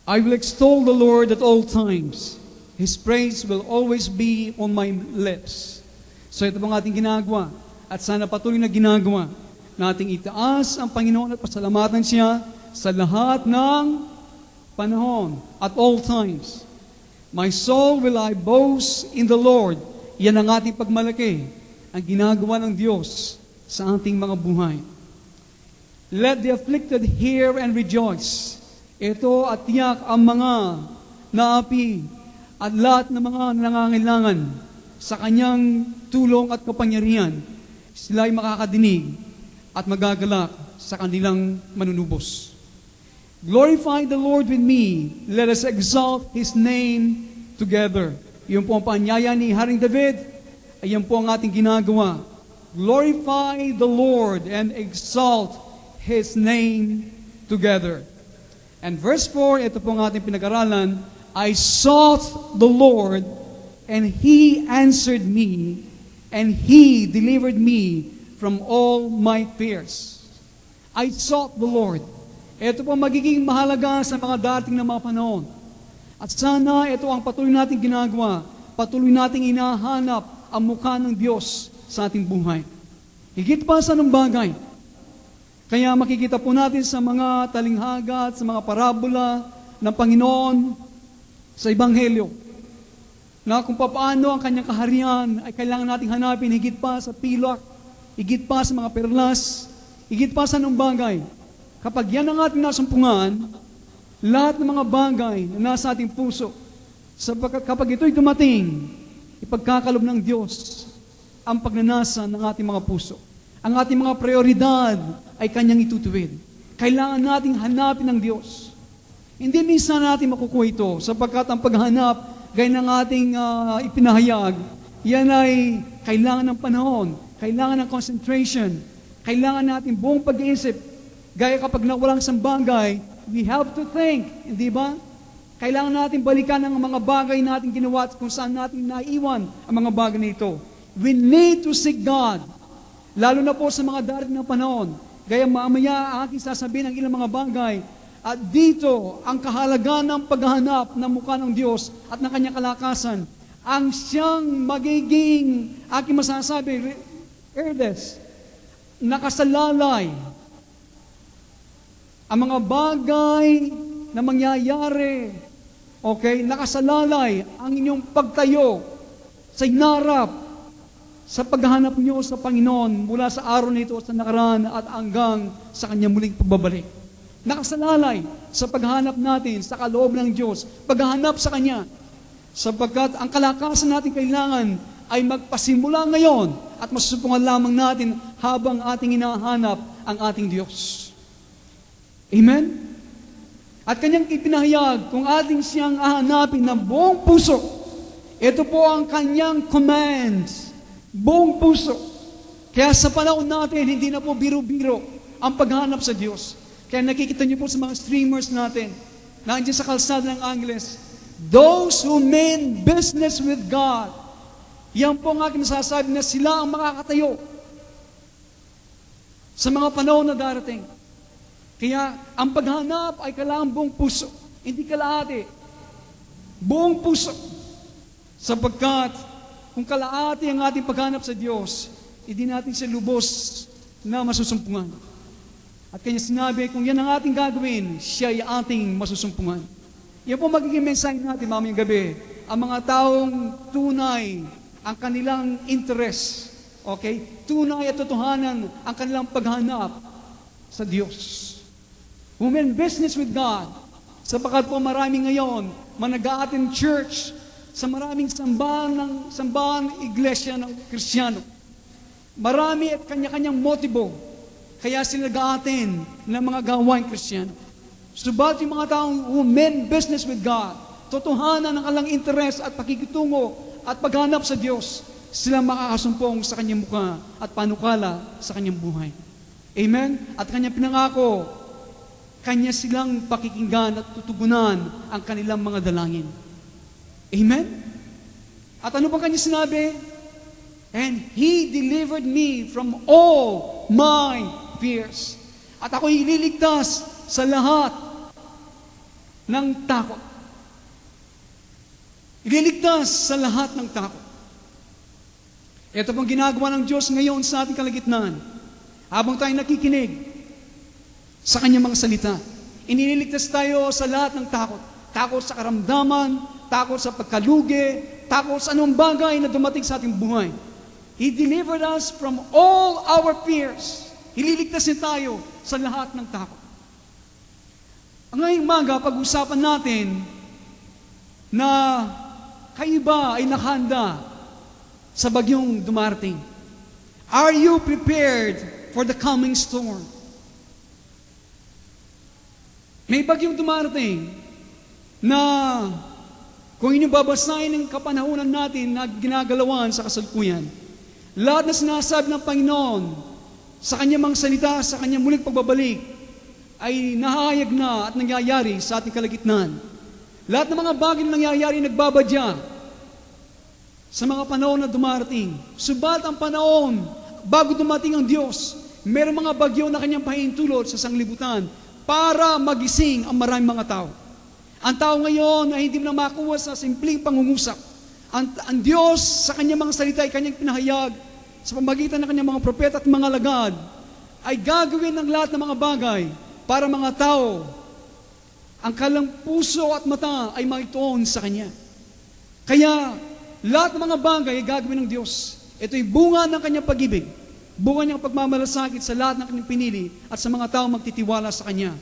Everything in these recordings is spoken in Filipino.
I will extol the Lord at all times. His praise will always be on my lips. So ito pong ating ginagawa. At sana patuloy na ginagawa. Nating itaas ang Panginoon at pasalamatan siya sa lahat ng panahon. At all times. My soul will I boast in the Lord. Yan ang ating pagmalaki. Ang ginagawa ng Diyos sa ating mga buhay. Let the afflicted hear and rejoice. Ito at tiyak ang mga naapi at lahat ng mga nangangailangan sa kanyang tulong at kapangyarihan. Sila ay makakadinig at magagalak sa kanilang manunubos. Glorify the Lord with me. Let us exalt His name together. Iyon po ang paanyaya ni Haring David. Ayan po ang ating ginagawa. Glorify the Lord and exalt His name together. And verse 4, ito po ang ating pinag-aralan. I sought the Lord, and He answered me, and He delivered me from all my fears. I sought the Lord. Ito po magiging mahalaga sa mga dating na mga panahon. At sana ito ang patuloy nating ginagawa. Patuloy nating inahanap ang mukha ng Diyos sa ating buhay. Higit pa sa anong bagay. Kaya makikita po natin sa mga talinghaga at sa mga parabola ng Panginoon sa Ebanghelyo na kung paano ang kanyang kaharian ay kailangan nating hanapin higit pa sa pilak, higit pa sa mga perlas, higit pa sa anong bagay. Kapag yan ang ating nasumpungan, lahat ng mga bagay na nasa ating puso, sapagkat kapag ito'y dumating, ipagkakalob ng Diyos ang pagnanasa ng ating mga puso. Ang ating mga prioridad ay kanyang itutuwid. Kailangan nating hanapin ng Diyos. Hindi minsan natin makukuha ito sapagkat ang paghanap, gaya ng ating ipinahayag, yan ay kailangan ng panahon, kailangan ng concentration, kailangan natin buong pag-iisip. Gaya kapag nawalang isang bagay, we have to think, hindi ba? Kailangan natin balikan ang mga bagay natin ginawa at kung saan natin naiwan ang mga bagay na ito. We need to seek God, lalo na po sa mga darating na panahon. Gaya mamaya aking sasabihin ang ilang mga bagay. At dito, ang kahalagaan ng paghahanap ng mukha ng Diyos at ng kanyang kalakasan, ang siyang magiging, aking masasabi, earnest, nakasalalay, ang mga bagay na mangyayari, okay, nakasalalay ang inyong pagtayo sa hinarap, sa paghahanap niyo sa Panginoon mula sa araw nito sa nakaraan at hanggang sa kanyang muling pagbabalik. Nakasalalay sa paghanap natin sa kaloob ng Diyos, paghanap sa Kanya, sapagkat ang kalakasan natin kailangan ay magpasimula ngayon at masusupungan lamang natin habang ating hinahanap ang ating Diyos. Amen? At Kanyang ipinahayag kung ating siyang hahanapin ng buong puso. Ito po ang Kanyang commands, buong puso. Kaya sa panahon natin, hindi na po biro-biro ang paghanap sa Diyos. Kaya nakikita niyo po sa mga streamers natin, nandiyan sa kalsada ng Angeles, those who mean business with God, yan po ang aking masasabi na sila ang makakatayo sa mga panahon na darating. Kaya ang paghanap ay kailangan buong puso, hindi kalahati. Buong puso. Sapagkat kung kalahati ang ating paghanap sa Diyos, hindi natin siya lubos na masusumpungan. At kanya sinabi, kung yan ang ating gagawin, siya ay ating masusumpungan. Yan po magiging mensahe natin mamayang gabi. Ang mga taong tunay ang kanilang interest, okay? Tunay at totohanan ang kanilang paghanap sa Diyos. Who mean business with God. Sapagkat po marami ngayon, manag-a-attend church sa maraming sambahan iglesia ng Kristiyano. Marami at kanya-kanyang motibo. Kaya sila nag-a-attend ng mga gawaing Kristiyano. Subalit yung mga taong who mean business with God, totohanan ng kanilang interes at pakikitungo at paghanap sa Diyos, sila makakasumpong sa kanyang mukha at panukala sa kanyang buhay. Amen? At kanyang pinangako, kanya silang pakikinggan at tutugunan ang kanilang mga dalangin. Amen? At ano bang kanya sinabi? And He delivered me from all my fears. At ako'y ililigtas sa lahat ng takot. Ililigtas sa lahat ng takot. Ito pong ginagawa ng Diyos ngayon sa ating kalagitnaan. Habang tayo nakikinig sa Kanyang mga salita, iniligtas tayo sa lahat ng takot. Takot sa karamdaman, takot sa pagkalugi, takot sa anong bagay na dumating sa ating buhay. He delivered us from all our fears. Ililigtas niya tayo sa lahat ng takot. Ngayong umaga, pag-usapan natin na kayo ba ay nakahanda sa bagyong dumarating? Are you prepared for the coming storm? May bagyong dumarating na kung inyo babasahin ng kapanahunan natin na ginagalawan sa kasalukuyan, lahat na sinasabi ng Panginoon sa Kanyang mga salita, sa Kanyang muling pagbabalik, ay nahayag na at nangyayari sa ating kalagitnaan. Lahat ng mga bagay na nangyayari nagbabadya sa mga panahon na dumarating. Subalit ang panahon, bago dumating ang Diyos, mayroong mga bagyo na Kanyang pahintulot sa sanglibutan para magising ang maraming mga tao. Ang tao ngayon ay hindi mo na makuha sa simpleng pangungusap. Ang Diyos sa Kanyang mga salita ay Kanyang pinahayag sa pamagitan ng Kanyang mga propeta at mga alagad ay gagawin ng lahat ng mga bagay para mga tao, ang kalang puso at mata ay makituon sa Kanya. Kaya, lahat ng mga bagay ay gagawin ng Diyos. Ito'y bunga ng Kanyang pag-ibig, bunga niyang pagmamalasakit sa lahat ng Kanyang pinili at sa mga tao magtitiwala sa Kanya.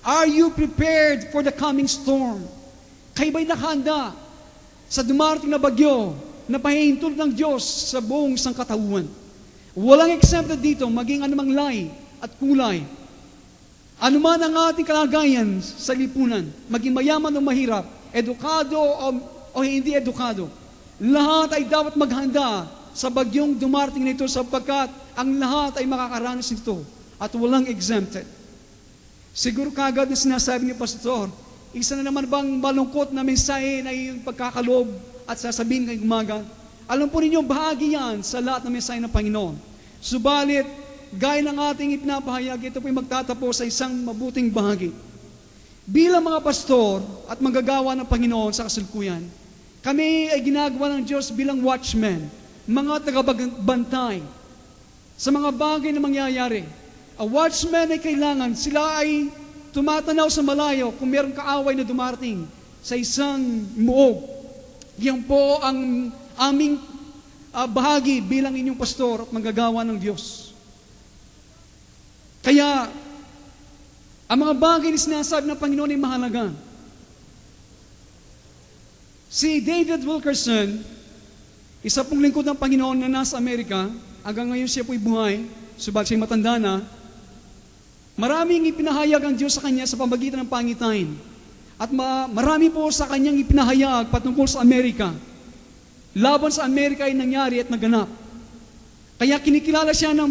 Are you prepared for the coming storm? Kayo ba'y nakahanda sa dumarating na bagyo na pahihintulot ng Diyos sa buong sangkatauhan? Walang exempted dito, maging anumang lahi at kulay. Anuman ang ating kalagayan sa lipunan, maging mayaman o mahirap, edukado o hindi edukado, lahat ay dapat maghanda sa bagyong dumarating nito sapagkat ang lahat ay makakaranas nito at walang exempted. Siguro kagad na sinasabi ni Pastor, isa na naman bang malungkot na mensahe na yung pagkakaloob at sasabihin ngayong umaga? Alam po ninyo, bahagi yan sa lahat ng mensahe ng Panginoon. Subalit, gaya ng ating ipinapahayag, ito po'y magtatapos sa isang mabuting bahagi. Bilang mga pastor at manggagawa ng Panginoon sa kasalukuyan, kami ay ginagawa ng Diyos bilang watchmen, mga tagabantay sa mga bagay na mangyayari. A watchman ay kailangan, sila ay tumatanaw sa malayo kung mayroong kaaway na dumarating sa isang muog. Yan po ang aming bahagi bilang inyong pastor at manggagawa ng Diyos. Kaya, ang mga bagay na sinasabi ng Panginoon ay mahalaga. Si David Wilkerson, isa pong lingkod ng Panginoon na nasa Amerika, hanggang ngayon siya po'y buhay, subalit siya'y matanda na, maraming ipinahayag ang Diyos sa kanya sa pamagitan ng pangitain. At marami po sa kanyang ipinahayag patungkol sa Amerika. Laban sa Amerika ay nangyari at naganap. Kaya kinikilala siya ng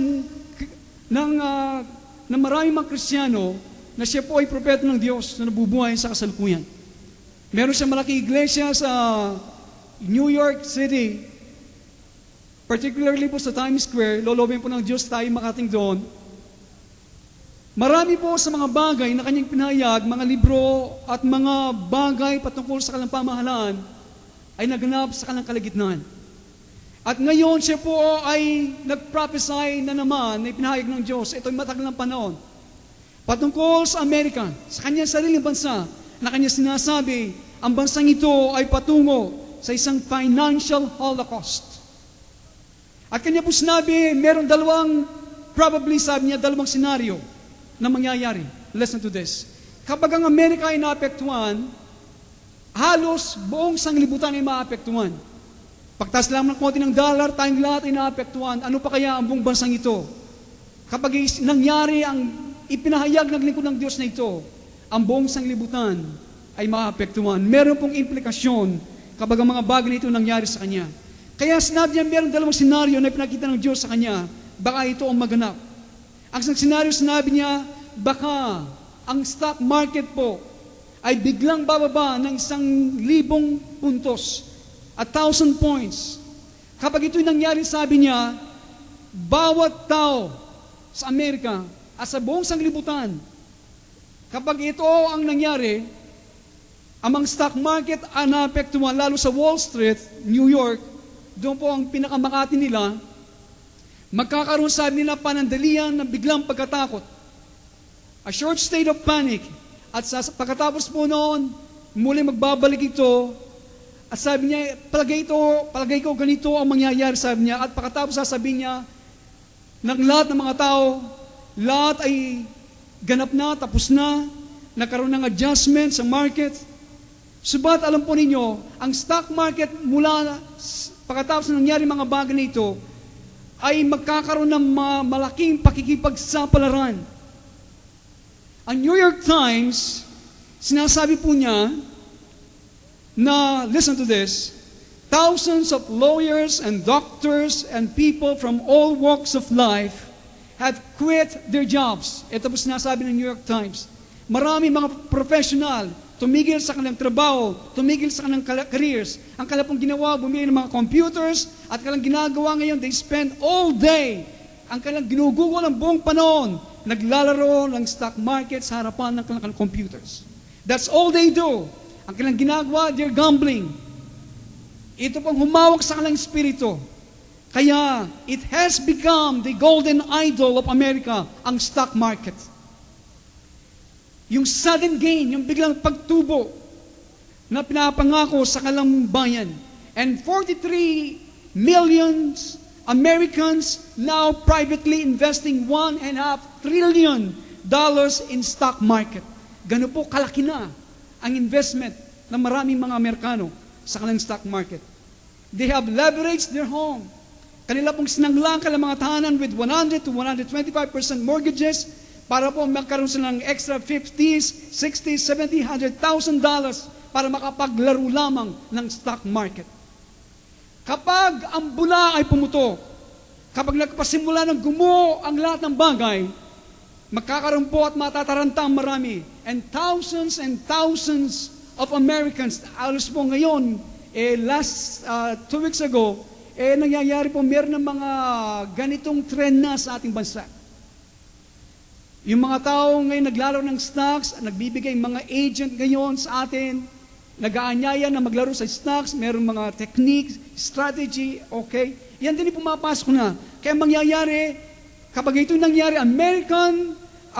maraming mga Kristiyano na siya po ay propeta ng Diyos na nabubuhay sa kasalukuyan. Meron siyang malaking iglesia sa New York City, particularly po sa Times Square. Lolobin po ng Diyos tayo makating doon. Marami po sa mga bagay na kanyang pinahayag, mga libro at mga bagay patungkol sa kanilang pamahalaan ay naganap sa kanilang kalagitnaan. At ngayon siya po ay nag-prophesy na naman na ipinahayag ng Diyos. Ito'y matagal ng panahon. Patungkol sa Amerika, sa kanyang sariling bansa, na kanyang sinasabi, ang bansang ito ay patungo sa isang financial holocaust. At kanya po sinabi, meron probably sabi niya, dalawang senaryo na mangyayari. Listen to this. Kapag ang Amerika ay naapektuhan, halos buong sanglibutan ay maapektuhan. Pagtaas lang ng konti ng dollar, tayong lahat ay naapektuhan. Ano pa kaya ang buong bansang ito? Kapag nangyari ang ipinahayag ng lingkod ng Diyos na ito, ang buong sanglibutan ay maapektuhan. Meron pong implikasyon kapag ang mga bagay na ito nangyari sa kanya. Kaya sinabi niya, meron dalawang senaryo na pinakita ng Diyos sa kanya, baka ito ang maganap. Ang isang senaryo, sinabi niya, baka ang stock market po ay biglang bababa ng 1,000 puntos at 1,000 points. Kapag ito'y nangyari, sabi niya, bawat tao sa Amerika at sa buong sanglibutan, kapag ito ang nangyari, Ang mga stock market ang naapektuhan, lalo sa Wall Street, New York, doon po ang pinakamakati nila, magkakaroon sabi nila panandalian ng biglang pagkatakot. A short state of panic. At pagkatapos po noon, muli magbabalik ito, at sabi niya, palagay ko ganito ang mangyayari, sabi niya, at pagkatapos sasabihin niya, ng lahat ng mga tao, lahat ay ganap na, tapos na, nagkaroon ng adjustment sa market. Subat alam po ninyo, ang stock market mula pagkatapos ng nangyari mga bagay na ito, ay magkakaroon ng malaking pakikipagsapalaran. Ang New York Times, sinasabi po niya na, listen to this, thousands of lawyers and doctors and people from all walks of life have quit their jobs. Ito po sinasabi ng New York Times. Marami mga professional, tumigil sa kanilang trabaho, tumigil sa kanilang careers. Ang kanilang pong ginawa, bumili ng mga computers, at kanilang ginagawa ngayon, they spend all day, ang kanilang ginugugol ng buong panahon, naglalaro ng stock market sa harapan ng kanilang computers. That's all they do. Ang kanilang ginagawa, they're gambling. Ito pong humawak sa kanilang espiritu. Kaya, it has become the golden idol of America, ang stock market. Yung sudden gain, yung biglang pagtubo na pinapangako sa kanilang bayan. And 43 million Americans now privately investing $1.5 trillion in stock market. Gano po kalaki na ang investment ng maraming mga Amerikano sa kanilang stock market. They have leveraged their home. Kanila pong sinanglang kanilang mga tahanan with 100 to 125% mortgages para po magkaroon sila ng extra $50,000, $60,000, $70,000, $100,000 para makapaglaro lamang ng stock market. Kapag ang bula ay pumutok, kapag nagpasimula ng gumuho ang lahat ng bagay, magkakaroon po at matataranta ang marami. And thousands of Americans, alos po ngayon, last 2 weeks ago, nangyayari po, meron ng mga ganitong trend na sa ating bansa. Yung mga tao ngayon naglalaro ng stocks, nagbibigay mga agent ngayon sa atin, nag-aanyaya na maglaro sa stocks, meron mga techniques, strategy, okay? Yan din yung pumapasok na. Kaya mangyayari, kapag ito nangyari, ang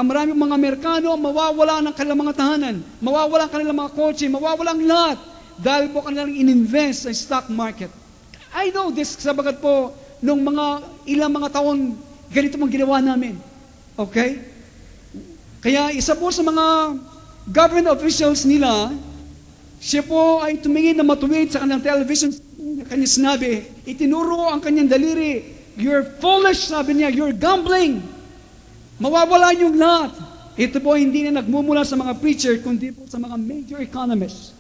maraming mga Amerikano, mawawala ng kanilang mga tahanan, mawawala ang kanilang mga kotse, mawawala ang lahat, dahil po kanilang ininvest sa stock market. I know this, sabagat po, nung ilang mga taon, ganito mang ginawa namin. Okay? Kaya isa po sa mga government officials nila, siya po ay tumingin na matuwid sa kanyang television, kanya sinabi, itinuro ang kanyang daliri, you're foolish, sabi niya, you're gambling. Mawawala yung lahat. Ito po hindi na nagmumula sa mga preacher, kundi po sa mga major economists.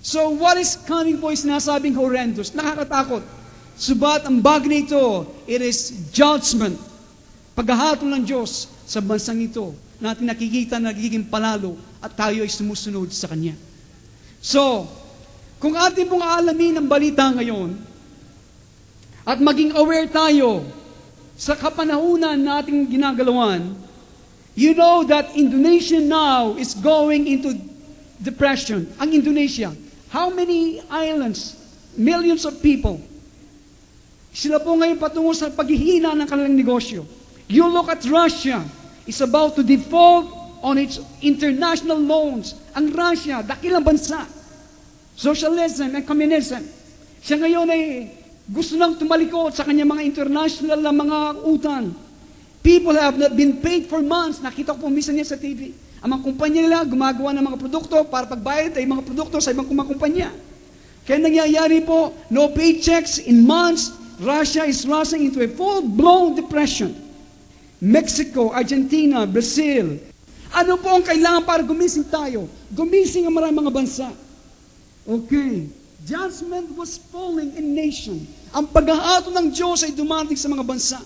So what is coming po is sinasabing horrendous, nakakatakot. Subat ang bagay nito, it is judgment. Paghahatol ng Diyos sa bansang ito, natin nakikita na nagiging palalo at tayo ay sumusunod sa Kanya. So, kung atin pong aalamin ang balita ngayon at maging aware tayo sa kapanahunan nating ginagalawan, you know that Indonesia now is going into depression. Ang Indonesia, how many islands, millions of people, sila po ngayon patungo sa paghihina ng kanilang negosyo. You look at Russia, is about to default on its international loans. Ang Russia, dakilang bansa. Socialism and communism. Siya ngayon ay gusto nang tumalikod sa kanyang mga international na mga utang. People have not been paid for months. Nakita ko po minsan niya sa TV. Ang mga kumpanya nila gumagawa ng mga produkto para pagbayad ay mga produkto sa ibang kumpanya. Kaya nangyayari po, no paychecks in months. Russia is rushing into a full-blown depression. Mexico, Argentina, Brazil. Ano po ang kailangan para gumising tayo? Gumising ang maraming mga bansa. Okay. Judgment was falling in nation. Ang pag-aato ng Diyos ay dumating sa mga bansa.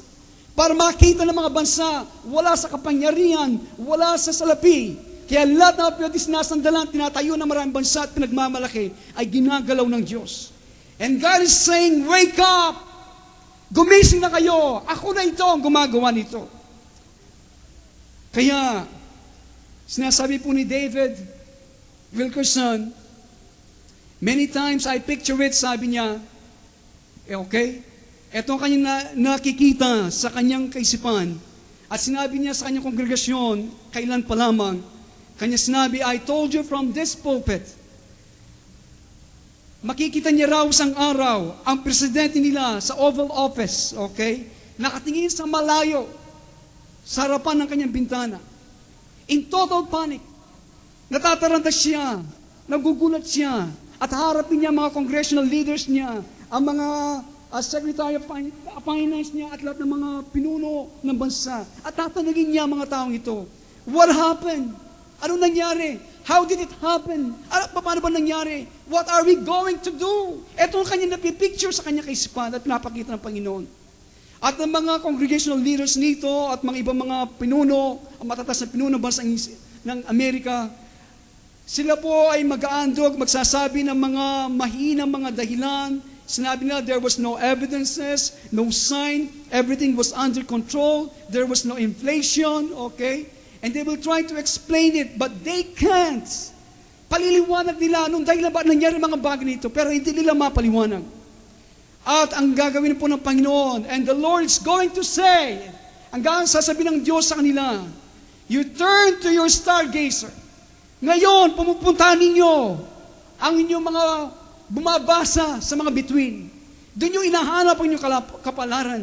Para makita ng mga bansa, wala sa kapangyarihan, wala sa salapi. Kaya lahat na pwede sinasandalan, tinatayo ng maraming bansa at pinagmamalaki, ay ginagalaw ng Diyos. And God is saying, wake up! Gumising na kayo! Ako na ito ang gumagawa nito. Kaya, sinasabi po ni David Wilkerson, Many times I picture it, sabi niya, okay, ito ang kanyang nakikita sa kanyang kaisipan. At sinabi niya sa kanyang kongregasyon, kailan pa lamang, kanya sinabi, I told you from this pulpit, makikita niya raw isang araw, ang presidente nila sa Oval Office, okay, nakatingin sa malayo, sa harapan ng kanyang bintana. In total panic. Natataranta siya, nagugulat siya, at harapin niya mga congressional leaders niya, ang mga Secretary of Finance niya at lahat ng mga pinuno ng bansa. At tatanungin niya mga taong ito, what happened? Anong nangyari? How did it happen? Paano ba nangyari? What are we going to do? Ito ang kanya napipicture sa kanya kaisipan at napakita ng Panginoon. At ang mga congregational leaders nito at mga ibang mga pinuno, ang matatas na pinuno ng bansa ng Amerika, sila po ay mag-aandog, magsasabi ng mga mahinang mga dahilan. Sinabi nila, there was no evidences, no sign, everything was under control, there was no inflation, okay? And they will try to explain it, but they can't. Paliliwanag nila, anong dahilan ba nangyari mga bagay nito, pero hindi nila mapaliwanag. At ang gagawin po ng Panginoon, and the Lord is going to say, ang sasabihin ng Diyos sa kanila, you turn to your stargazer. Ngayon, pumupuntahan ninyo ang inyong mga bumabasa sa mga bituin. Doon nyo inahanap ang inyong kapalaran.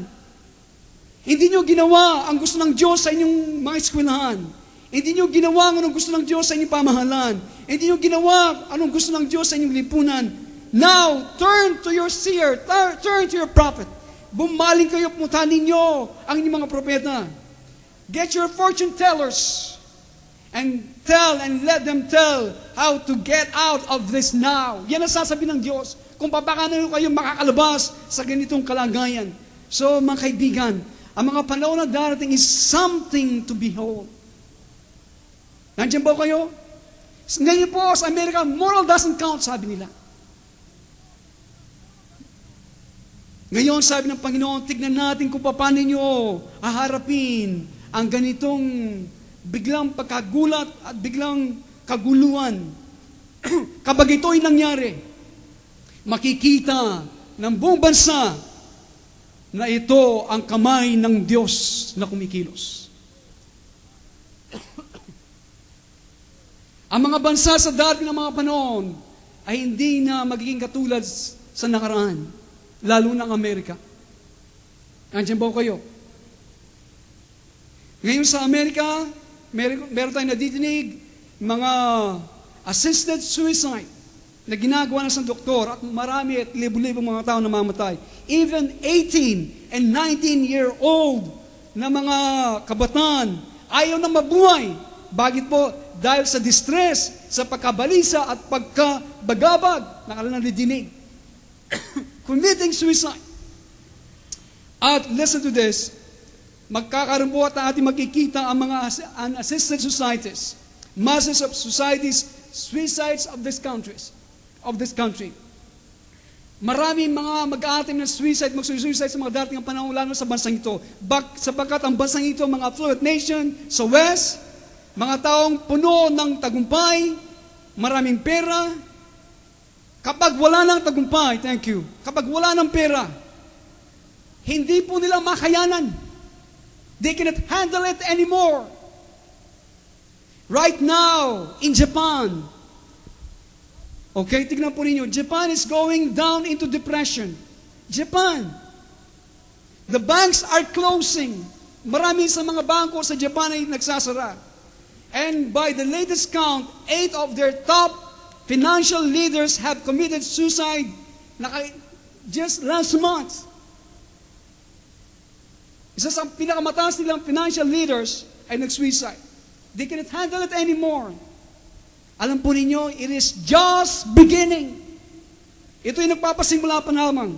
Hindi nyo ginawa ang gusto ng Diyos sa inyong mga eskwelahan. Hindi nyo ginawa ang anong gusto ng Diyos sa inyong pamahalan. Hindi nyo ginawa anong gusto ng Diyos sa inyong lipunan. Now, turn to your seer, turn to your prophet. Bumaling kayo, pumuntahan ninyo ang inyong mga propeta. Get your fortune tellers and tell and let them tell how to get out of this now. Yan ang sasabihin ng Diyos kung paano kayo makakalabas sa ganitong kalagayan. So, mga kaibigan, ang mga panahon na darating is something to behold. Nandiyan ba kayo? Ngayon po sa Amerika, moral doesn't count, sabi nila. Ngayon, sabi ng Panginoon, tignan natin kung paano nyo haharapin ang ganitong biglang pagkagulat at biglang kaguluhan. Kapag ito'y nangyari, makikita ng buong bansa na ito ang kamay ng Diyos na kumikilos. Ang mga bansa sa darating ng mga panahon ay hindi na magiging katulad sa nakaraan, lalo na ang Amerika. Andiyan ba kayo? Ngayon sa Amerika, meron tayong nadidinig mga assisted suicide na ginagawa ng isang doktor at marami at libo-libo mga tao namamatay. Even 18 and 19-year-old na mga kabataan ayaw na mabuhay. Bakit po? Dahil sa distress, sa pagkabalisa at pagkabagabag na kanilang nadidinig. Committing suicide. At listen to this, magkakaroon po at ating makikita ang mga unassisted societies, masses of societies, suicides of this country. Maraming mga mag-aatim ng suicide, magsuicide sa mga dating panahon, lalo sa bansang ito. Sapagkat ang bansang ito, mga affluent nation sa West, mga taong puno ng tagumpay, maraming pera. Kapag wala ng tagumpay, kapag wala ng pera, hindi po nila makayanan. They cannot handle it anymore. Right now, in Japan, okay, tignan po ninyo, Japan is going down into depression. Japan. The banks are closing. Marami sa mga bangko sa Japan ay nagsasara. And by the latest count, 8 of their top financial leaders have committed suicide just last month. Isa sa pinakamataas nilang financial leaders ay nag-suicide. They cannot handle it anymore. Alam po ninyo, it is just beginning. Ito yung nagpapasimula pa lamang.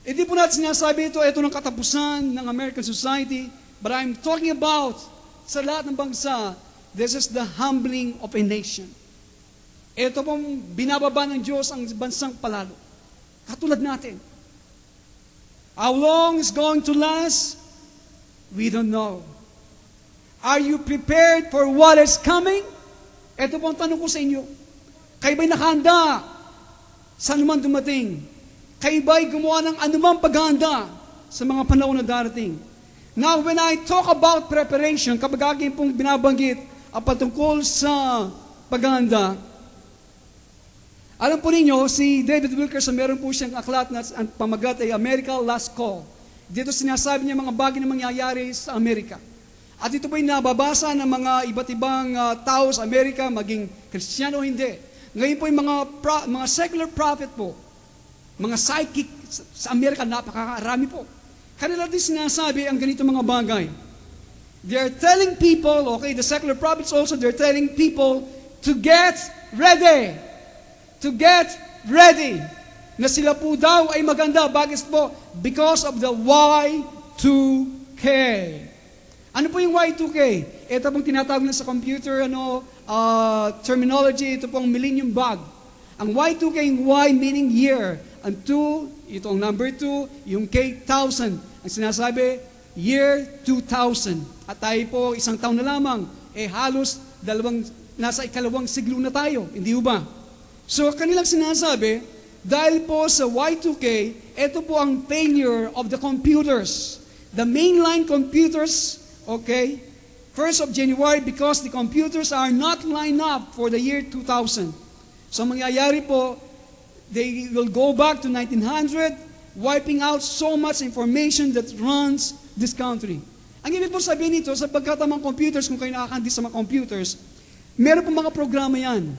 Hindi po natin sinasabi ito ng katapusan ng American society, but I'm talking about sa lahat ng bansa, this is the humbling of a nation. Ito pong binababa ng Diyos ang bansang palalo. Katulad natin. How long is going to last? We don't know. Are you prepared for what is coming? Ito po ang tanong ko sa inyo. Kayo ba'y nakahanda sa anuman dumating. Kayo ba'y gumawa ng anumang paghahanda sa mga panahon na darating? Now, when I talk about preparation, kapag aking pong binabanggit patungkol sa paghahanda, alam po ninyo, si David Wilkerson, meron po siyang aklat na ang pamagat ay America Last Call. Dito sinasabi niya mga bagay na mangyayari sa Amerika. At ito po ay nababasa ng mga iba't ibang tao sa Amerika, maging Kristiyano o hindi. Ngayon po yung mga secular prophet po, mga psychic sa Amerika, napakarami po. Kanila din sinasabi ang ganito mga bagay. They're telling people, okay, the secular prophets also, they're telling people to get ready. To get ready. Na sila po daw ay maganda. Bakit po? Because of the Y2K. Ano po yung Y2K? Ito pong tinatawag na sa computer terminology, ito pong millennium bug. Ang Y2K, yung Y meaning year. Ang 2, ito ang number 2, yung K, 1,000. Ang sinasabi, year 2000. At tayo po, isang taon na lamang, halos nasa ikalawang siglo na tayo. Hindi ba? So, kanilang sinasabi, dahil po sa Y2K, ito po ang failure of the computers. The mainline computers, okay, 1st of January, because the computers are not lined up for the year 2000. So, mangyayari po, they will go back to 1900, wiping out so much information that runs this country. Ang ibig po sabihin nito, sapagkat ang mga computers, kung kayo nakakandi sa mga computers, meron po mga programa yan.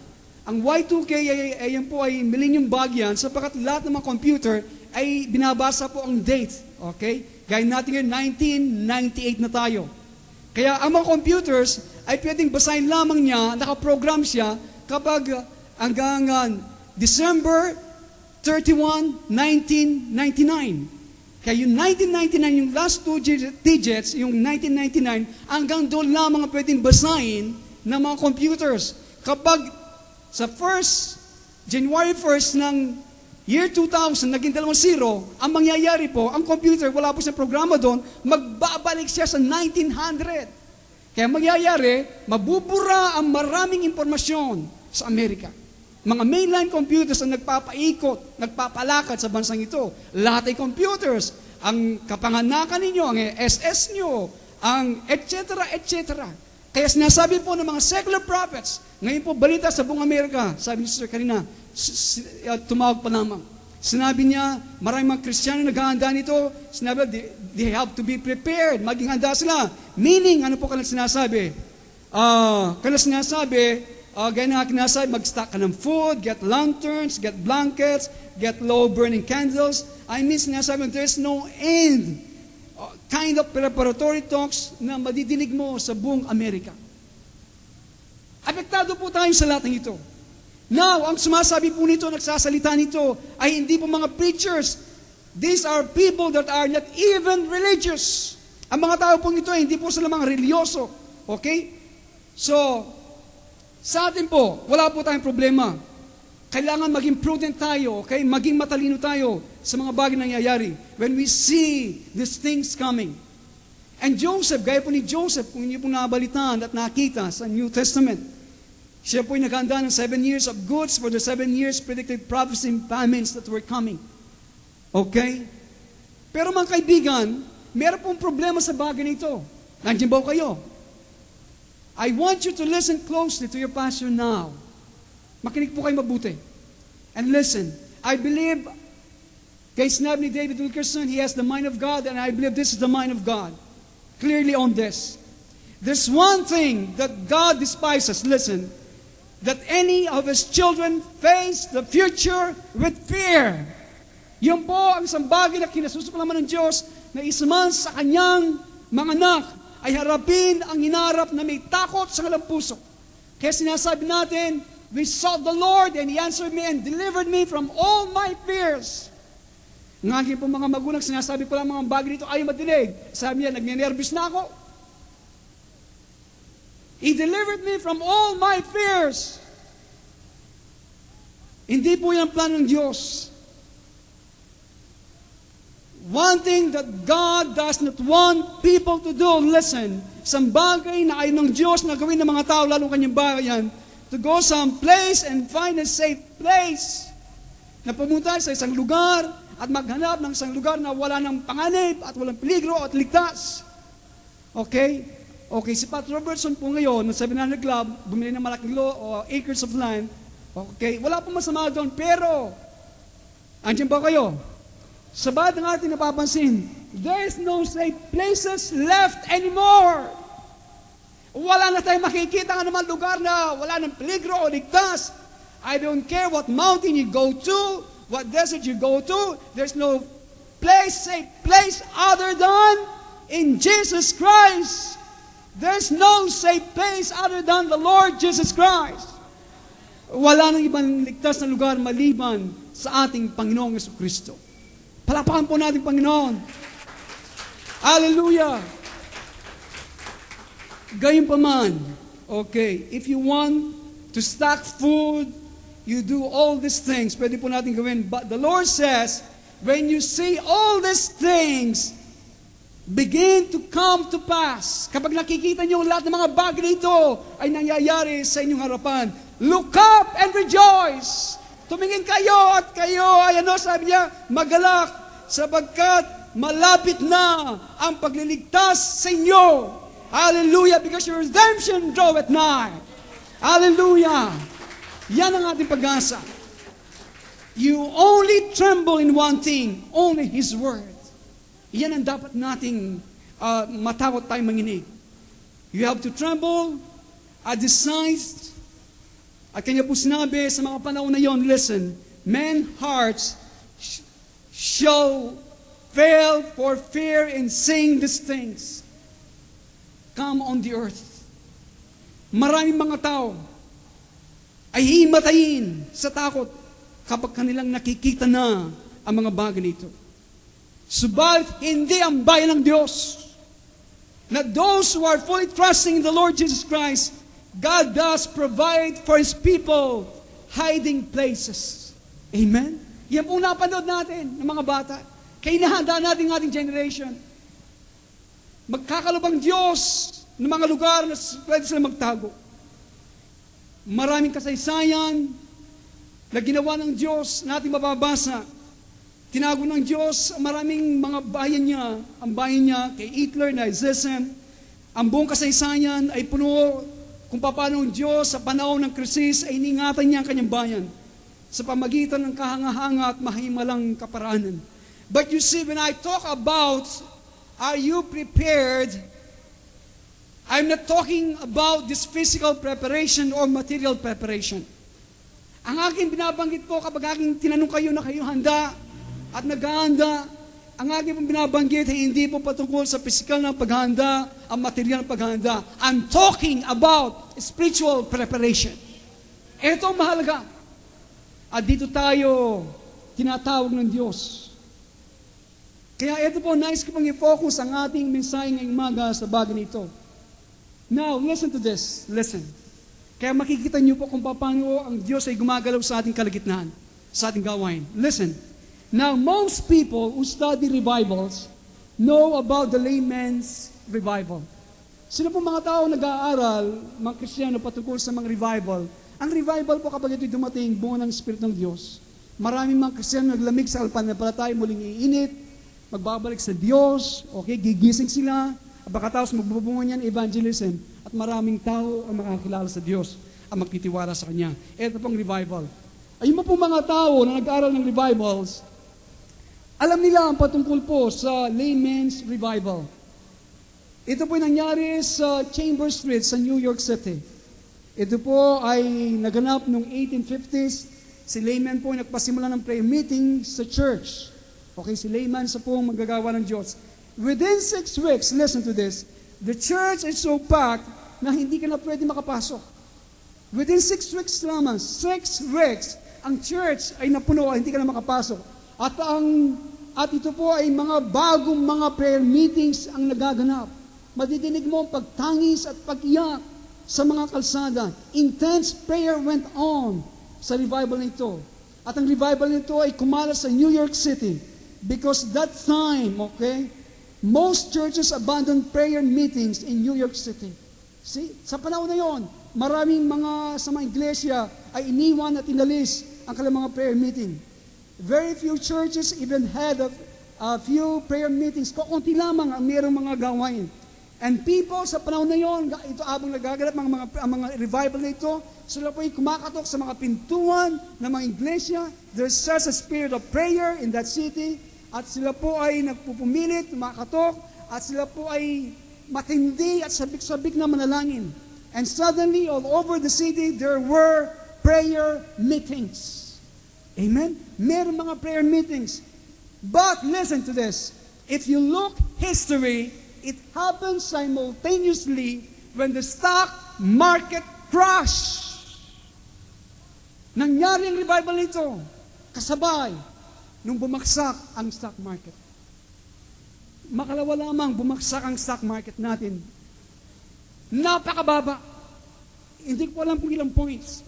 Ang Y2K yan po ay millennium bug yan, sapagkat lahat ng mga computer ay binabasa po ang date. Okay? Gaya natin ngayon, 1998 na tayo. Kaya ang mga computers ay pwedeng basahin lamang niya, nakaprogram siya, kapag hanggang December 31, 1999. Kaya yung 1999, yung last 2 digits, yung 1999, hanggang doon lamang ang pwedeng basahin ng mga computers. Kapag sa January 1st ng year 2000, naging 2 zero, ang mangyayari po, ang computer, wala po siyang programa doon, magbabalik siya sa 1900. Kaya mangyayari, mabubura ang maraming impormasyon sa Amerika. Mga mainline computers ang nagpapaikot, nagpapalakad sa bansang ito. Lahat ay computers. Ang kapanganakan ninyo, ang SS nyo, ang etc. etc. Kaya sinasabi po ng mga secular prophets, ngayon po balita sa buong Amerika, sabi ni Sister Karina, tumawag pa lamang. Sinabi niya, maraming mga Kristiyano naghahanda nito, sinabi, they have to be prepared, maging handa sila. Meaning, ano po kanila sinasabi? Kanila sinasabi, gaya na kinasabi, mag-stock ka ng food, get lanterns, get blankets, get low-burning candles. I mean, sinasabi, there's no end. Kind of preparatory talks na madidinig mo sa buong Amerika. Apektado po tayo sa lahat ng ito. Now, ang sumasabi po nito, nagsasalita nito, ay hindi po mga preachers. These are people that are not even religious. Ang mga tao po ito, hindi po sila mga religyoso. Okay? So, sa atin po, wala po tayong problema. Kailangan maging prudent tayo, okay? Maging matalino tayo sa mga bagay na nangyayari when we see these things coming. And Joseph, gaya po ni Joseph, kung hindi po nabalitaan at nakita sa New Testament, siya po ay naghanda ng 7 years of goods for the 7 years predicted prophecy and famines that were coming. Okay? Pero mga kaibigan, meron pong problema sa bagay nito. Nandiyan ba kayo? I want you to listen closely to your pastor now. Makinig po kayo mabuti. And listen, I believe, kay sinabi ni David Wilkerson, he has the mind of God, and I believe this is the mind of God. Clearly on this. There's one thing that God despises, listen, that any of His children face the future with fear. Yun po ang isang bagay na kinasusuklaman ng Diyos na isaman sa kanyang mga anak ay harapin ang hinarap na may takot sa kanilang puso. Kaya sinasabi natin, we sought the Lord and He answered me and delivered me from all my fears. Ng aking po mga magulang, sinasabi ko lang mga bagay dito, ayaw madinig. Sabi niya, nagnenervous na ako. He delivered me from all my fears. Hindi po yan ang plano ng Diyos. One thing that God does not want people to do, listen, isang bagay na ayaw ng Diyos na gawin ng mga tao, lalo kanyang bayan, to go some place and find a safe place. na pumunta sa isang lugar at maghanap ng isang lugar na wala ng panganib at walang peligro at ligtas. Okay? Okay, si Pat Robertson po ngayon, ng 700 Club, bumili ng malaking acres of land. Okay, wala pong masama doon, pero, andyan po kayo, sa bawat ng ating napapansin, there is no safe places left anymore. Wala na tayong makikita nga naman lugar na wala ng peligro o ligtas. I don't care what mountain you go to, what desert you go to, there's no safe place other than in Jesus Christ. There's no safe place other than the Lord Jesus Christ. Wala nang ibang ligtas na lugar maliban sa ating Panginoong Jesucristo. Palapakan po natin Panginoon. Hallelujah! Gayunpaman, okay, if you want to stock food, you do all these things. Pwede po natin gawin. But the Lord says, when you see all these things begin to come to pass, kapag nakikita niyo lahat ng mga bagay nito ay nangyayari sa inyong harapan, look up and rejoice. Tumingin kayo at kayo ay sabi niya, magalak sapagkat malapit na ang pagliligtas sa inyo. Hallelujah, because your redemption draweth nigh. Hallelujah. Yan ang ating pag-asa. You only tremble in one thing, only His Word. Yan ang dapat nating matakot tayong manginig. You have to tremble at the signs. At kanya po sinabi sa mga panahon na yon, listen, men's hearts shall fail for fear in saying these things. Come on the earth. Maraming mga tao ay himatayin sa takot kapag kanilang nakikita na ang mga bagay nito. Subalit hindi ang bayan ng Diyos. Na those who are fully trusting in the Lord Jesus Christ, God does provide for His people hiding places. Amen? Yan po napanood natin ng mga bata. Kaya inahanda natin ang ating generation. Magkakalubang Diyos ng mga lugar na pwede sila magtago. Maraming kasaysayan na ginawa ng Diyos na ating mababasa. Tinago ng Diyos maraming mga bayan niya. Ang bayan niya kay Hitler na Nazism. Ang buong kasaysayan ay puno kung paano ang Diyos sa panahon ng krisis ay iningatan niya ang kanyang bayan sa pamagitan ng kahanga-hanga at mahimalang kaparaanan. But you see, when I talk about are you prepared, I'm not talking about this physical preparation or material preparation. Ang aking binabanggit po kapag aking tinanong kayo na kayo handa at naghahanda, ang aking binabanggit ay hindi po patungkol sa physical na paghahanda, ang material na paghahanda. I'm talking about spiritual preparation. Ito ang mahalaga. At dito tayo tinatawag ng Diyos. Kaya ito po, nais ko pang i-focus ang ating mensahe ngayong umaga sa bagay nito. Now, listen to this. Listen. Kaya makikita niyo po kung paano ang Diyos ay gumagalaw sa ating kalagitnaan, sa ating gawain. Listen. Now, most people who study revivals know about the layman's revival. Sino po mga tao nag-aaral, mga Kristiyano patungkol sa mga revival? Ang revival po kapag ito'y dumating, bunga ng Espiritu ng Diyos. Maraming mga Kristiyano naglamig sa pananampalataya, muling iinit, magbabalik sa Diyos, okay, gigising sila, at pagkatapos magbubunga niyan evangelism, at maraming tao ang makakilala sa Diyos, ang magtitiwala sa Kanya. Ito pong revival. Ayun po mga tao na nag-aaral ng revivals, alam nila ang patungkol po sa layman's revival. Ito po nangyari sa Chambers Street sa New York City. Ito po ay naganap noong 1850s. Si layman po nagpasimula ng prayer meeting sa church. Okay, si layman sa pong magagawa ng Diyos. Within 6 weeks, listen to this, the church is so packed na hindi ka na pwede makapasok. Within 6 weeks lamang, 6 weeks, ang church ay napuno, hindi ka na makapasok. At ito po ay mga bagong mga prayer meetings ang nagaganap. Madidinig mo ang pagtangis at pag-iyak sa mga kalsada. Intense prayer went on sa revival na ito. At ang revival nito ay kumalas sa New York City. Because that time, okay, most churches abandoned prayer meetings in New York City. See, sa panahon na yon, maraming mga sa mga iglesia ay iniwan at inalis ang kanilang mga prayer meeting. Very few churches even had a few prayer meetings. Kukunti lamang ang mayroong mga gawain. And people sa panahon na yon, ito abang nagaganap ang mga revival na ito, sila po ay kumakatok sa mga pintuan ng mga iglesia. There's such a spirit of prayer in that city. At sila po ay nagpupumilit, kumakatok, at sila po ay matindi at sabik-sabik na manalangin. And suddenly, all over the city, there were prayer meetings. Amen? Meron mga prayer meetings. But listen to this. If you look history, it happened simultaneously when the stock market crashed. Nangyari ang revival nito kasabay nung bumagsak ang stock market. Makalawa lamang bumagsak ang stock market natin. Napakababa. Hindi ko alam kung ilang points.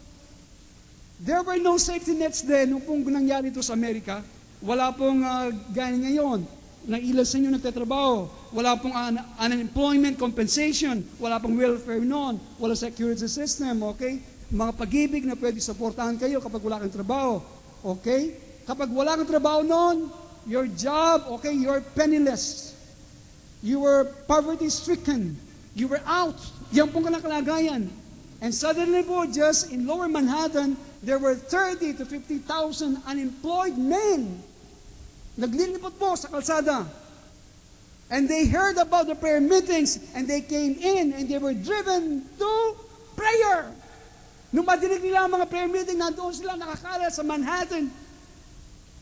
There were no safety nets then nung pong nangyari ito sa Amerika. Wala pong gaya ngayon na ilan sa inyo nagtatrabaho. Wala pong unemployment compensation. Wala pong welfare noon. Wala security system, okay? Mga pag-ibig na pwede supportahan kayo kapag wala kang trabaho. Okay? Kapag wala kang trabaho noon, your job, okay, you're penniless. You were poverty-stricken. You were out. Yan pong kalagayan. And suddenly po, just in Lower Manhattan, there were 30 to 50,000 unemployed men. Naglilipot po sa kalsada. And they heard about the prayer meetings, and they came in, and they were driven to prayer. Nung madinig nila ang mga prayer meeting, nandoon sila nakakala sa Manhattan.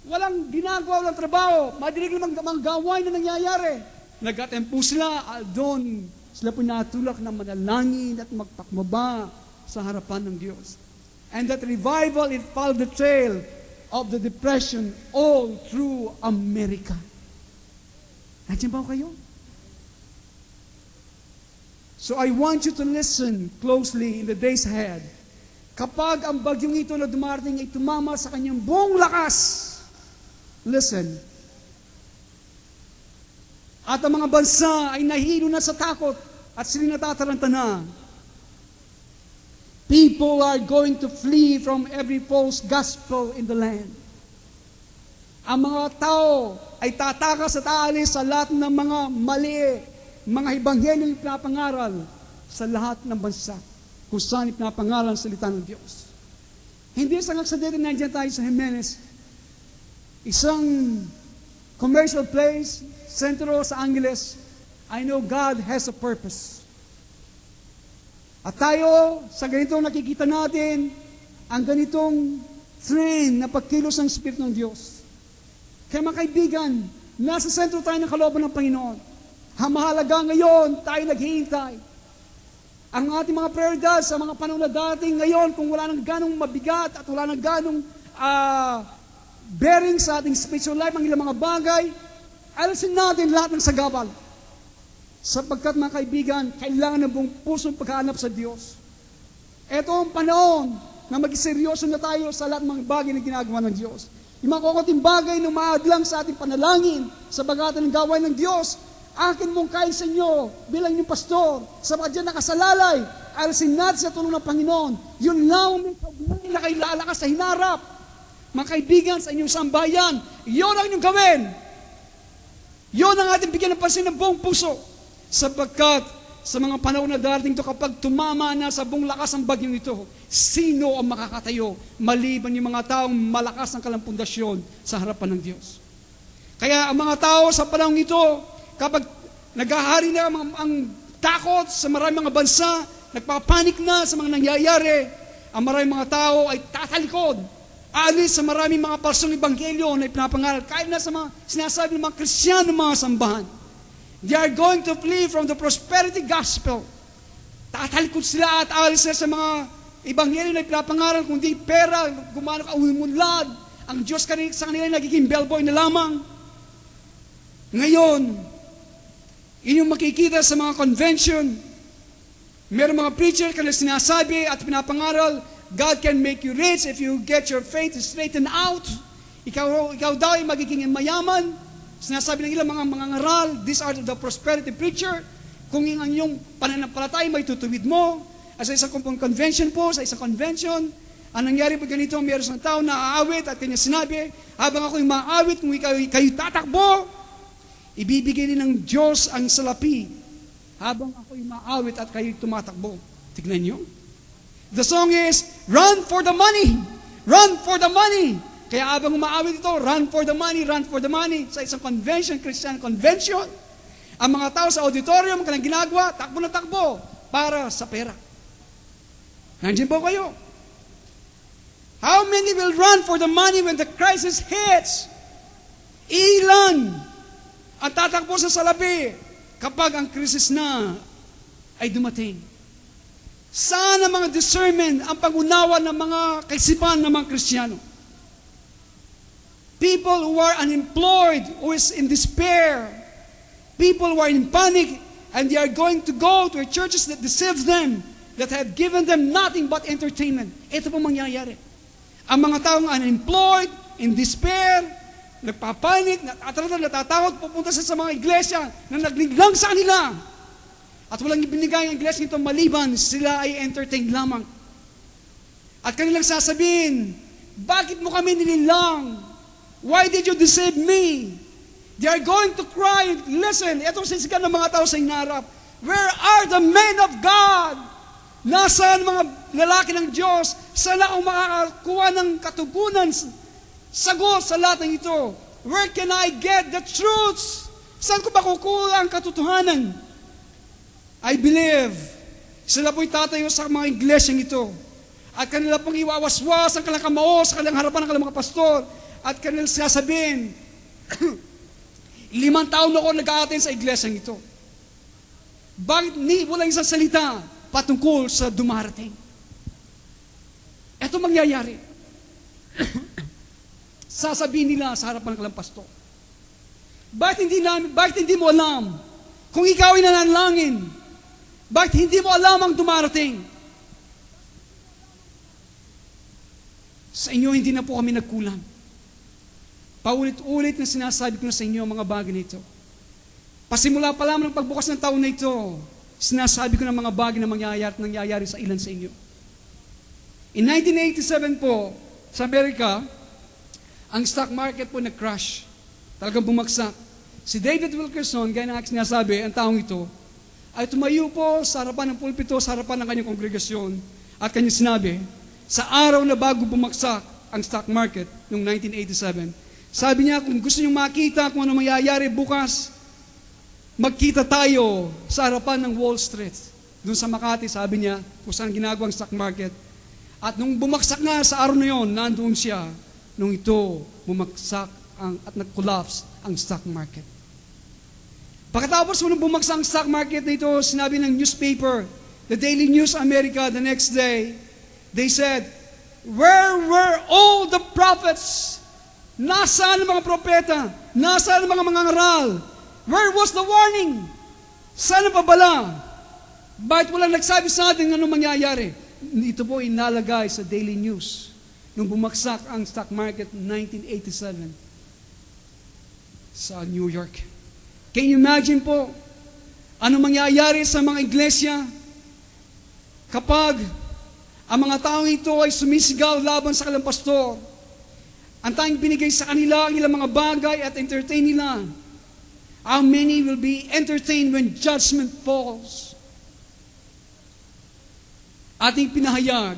Walang ginagawa, walang trabaho. Madinig nila mga gawain na nangyayari. Nag-atempo sila, doon sila po natulak na manalangin at magpakmaba sa harapan ng Diyos. And that revival, it followed the trail of the depression all through America. Nandiyan ba kayo? So I want you to listen closely in the days ahead. Kapag ang bagyong ito na dumarating ay tumama sa kanyang buong lakas, listen. At ang mga bansa ay nahilo na sa takot at sila natataranta na. People are going to flee from every false gospel in the land. Ang mga tao ay tatakas at aalis sa lahat ng mga mali, mga ebanghelyo ipinapangaral sa lahat ng bansa kung saan ipinapangaral ang salita ng Diyos. Hindi sa aksidente nandiyan tayo sa Jimenez, isang commercial place, sentro sa Angeles. I know God has a purpose. At tayo, sa ganitong nakikita natin, ang ganitong trend na pagkilos ng Espiritu ng Diyos. Kaya mga kaibigan, nasa sentro tayo ng kalooban ng Panginoon. Ang mahalaga ngayon, tayo naghihintay. Ang ating mga prioridad sa mga panahon na dating ngayon, kung wala nang ganong mabigat at wala nang ganong bearing sa ating spiritual life, ang ilang mga bagay, alisin natin lahat ng sagabal. Sapagkat mga kaibigan, kailangan ng buong pusong paghahanap sa Diyos. Ito ang panahon na mag-seryoso na tayo sa lahat ng mga bagay na ginagawa ng Diyos. Yung mga kukunting bagay na maadlang sa ating panalangin, sa bagatan ng gawain ng Diyos, akin mong kain sa inyo bilang yung pastor, sapagkat dyan nakasalalay, alisin natin sa tulong ng Panginoon. Yun lang may kaugnay na kayo lalakas sa hinarap. Mga kaibigan, sa inyong sambayan, yun ang inyong gawin. Yun ang ating bigyan ng pansin ng buong puso. Sapagkat sa mga panahon na darating ito, kapag tumama na sa buong lakas ang bagyong ito, sino ang makakatayo maliban yung mga taong malakas ang kalampundasyon sa harapan ng Diyos? Kaya ang mga tao sa panahon ito, kapag naghahari na ang takot sa maraming mga bansa, nagpapanik na sa mga nangyayari, ang maraming mga tao ay tatalikod, alis sa maraming mga parsong ebanghelyo na ipinapangaral, kahit na sa mga sinasabi ng mga Kristiyano, mga sambahan. They are going to flee from the prosperity gospel. Tatalikod sila at alis sila sa mga ebanghelyo na ipinapangaral, kundi pera, gumano ka, umunlad. Ang Diyos sa kanila nagiging bellboy na lamang. Ngayon, inyong makikita sa mga convention, meron mga preacher kanila sinasabi at pinapangaral, God can make you rich if you get your faith straightened out. Ikaw daw ay magiging mayaman. Sinasabi ng ilang mga ngaral, these are the prosperity preacher. Kung ang iyong pananampalataya may tutuwid mo, sa isang convention po, sa isang convention, Ang nangyari po ganito, mayroon isang tao na aawit at kanya sinabi, habang ako'y maawit, kung kayo tatakbo, ibibigay din ng Diyos ang salapi. Habang ako'y maawit at kayo tumatakbo. Tignan nyo. The song is, run for the money! Run for the money! Kaya habang umaawit ito, run for the money, run for the money. Sa isang convention, Christian convention, ang mga tao sa auditorium, kanilang ginagawa, takbo na takbo para sa pera. Nandiyan po kayo. How many will run for the money when the crisis hits? Ilan ang tatakbo sa salapi kapag ang krisis na ay dumating? Sana mga discernment ang pag-unawa ng mga kaisipan ng mga Kristiyano. People who are unemployed, who is in despair. People who are in panic, and they are going to go to churches that deceive them, that have given them nothing but entertainment. Ito po mangyayari. Ang mga taong unemployed, in despair, nagpapanik, natatakot, pupunta sa mga iglesia na naglinglang sa kanila. At walang ibinigay ang iglesia nito maliban, sila ay entertain lamang. At kanilang sasabihin, bakit mo kami nililang? Why did you deceive me? They are going to cry. Listen, itong sisigan ng mga tao sa inarap. Where are the men of God? Nasaan mga lalaki ng Diyos? Sana akong makakakuha ng katugunan, sagot sa lahat ng ito. Where can I get the truths? Saan ko ba kukuha ang katotohanan? I believe, sila po'y tatayo sa mga iglesyang ito. At kanila pong iwawaswas ang kanilang kamao sa kanilang harapan ng kanilang mga pastor. At kanilang sasabihin, 5 taon na ako nag-aaten sa iglesyang ito. Bakit walang isang salita patungkol sa dumarating? Ito mangyayari. Sasabihin nila sa harapan ng kanilang pastor. Bakit hindi mo alam? Kung ikaw ay nananalangin, bakit hindi mo alam ang dumarating? Sa inyo, hindi na po kami nagkulang. Paulit-ulit na sinasabi ko na sa inyo ang mga bagay nito. Pasimula pa lamang ng pagbukas ng taon na ito, sinasabi ko ng mga bagay na nangyayari sa ilan sa inyo. In 1987 po, sa Amerika, ang stock market po nag-crash. Talagang bumagsak. Si David Wilkerson, gaya na sinasabi, ang taong ito, ay tumayo po sa harapan ng pulpito, sa harapan ng kanyang kongregasyon, at kanyang sinabi, sa araw na bago bumagsak ang stock market noong 1987, sabi niya, kung gusto niyo makita kung ano mangyayari bukas, magkita tayo sa harapan ng Wall Street. Doon sa Makati, sabi niya, kung saan ginagawa ang stock market. At nung bumagsak nga sa araw na yon, nandoon siya, nung ito bumagsak at nag-collapse ang stock market. Pagkatapos nung bumagsak ang stock market na ito, sinabi ng newspaper, the Daily News America, the next day, they said, where were all the prophets? Nasaan ang mga propeta? Nasaan ang mga mangangaral? Where was the warning? Saan ang pabala? Bakit walang nagsabi sa atin ano mangyayari? Ito po inalagay sa Daily News nung bumagsak ang stock market 1987 sa New York. Can you imagine po ano mangyayari sa mga iglesia kapag ang mga taong ito ay sumisigaw laban sa kanilang pastor? Ang tanging binigay sa kanila ang ilang mga bagay at entertain nila. How many will be entertained when judgment falls? Ating pinahayag,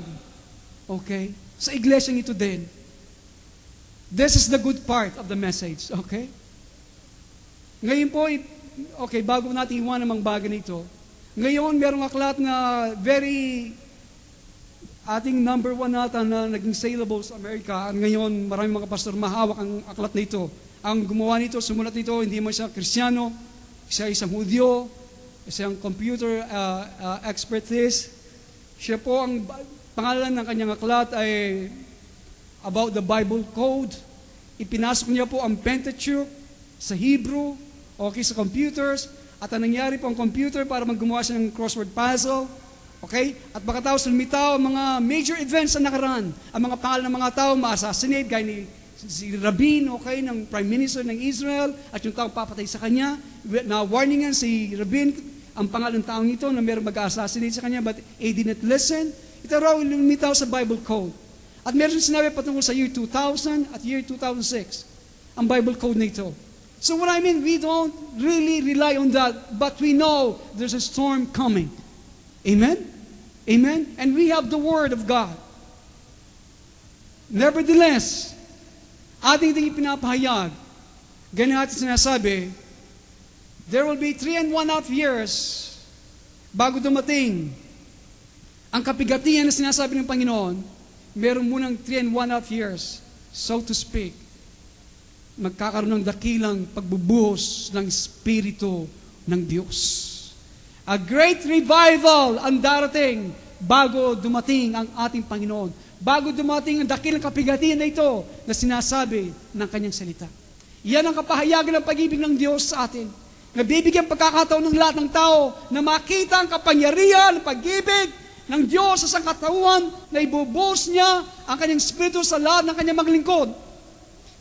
okay, sa iglesyang ito din. This is the good part of the message, okay? Ngayon po, okay, bago natin iwan ang mga bagay nito, ngayon merong aklat na ating number 1 nata na naging saleable sa Amerika. At ngayon, maraming mga pastor mahawak ang aklat na ito. Ang gumawa nito, sumulat nito, hindi mo siya Kristiyano, siya isang Hudyo, isang computer expertise. Siya po, ang pangalan ng kanyang aklat ay About the Bible Code. Ipinasok niya po ang Pentateuch sa Hebrew, okay, sa computers. At ang nangyari po ang computer para gumawa siya ng crossword puzzle. Okay? At pagkatapos lumitaw ang mga major events na nakaraan. Ang mga pangalan ng mga tao ma-assassinate, gaya ni si Rabin, okay, ng Prime Minister ng Israel, at yung taong papatay sa kanya. Na warningan si Rabin, ang pangalan ng taong ito na mayroong mag-assassinate sa kanya, but he didn't listen. Ito raw lumitaw sa Bible Code. At meron sinabi patungkol sa year 2000 at year 2006. Ang Bible code na ito. So what I mean, we don't really rely on that, but we know there's a storm coming. Amen? Amen? And we have the Word of God. Nevertheless, ating ipinapahayag, ganyan natin sinasabi, there will be 3.5 years bago dumating ang kapigatian na sinasabi ng Panginoon. Meron munang 3.5 years, so to speak, magkakaroon ng dakilang pagbubuhos ng Espiritu ng Diyos. A great revival ang darating bago dumating ang ating Panginoon. Bago dumating ang dakilang kapigatian na ito na sinasabi ng Kanyang salita. Yan ang kapahayagan ng pag-ibig ng Diyos sa atin. Nabibigyan pagkakataon ng lahat ng tao na makita ang kapangyarihan, ang pag-ibig ng Diyos sa sangkatauhan na ibubuhos niya ang Kanyang Espiritu sa lahat ng Kanyang maglingkod.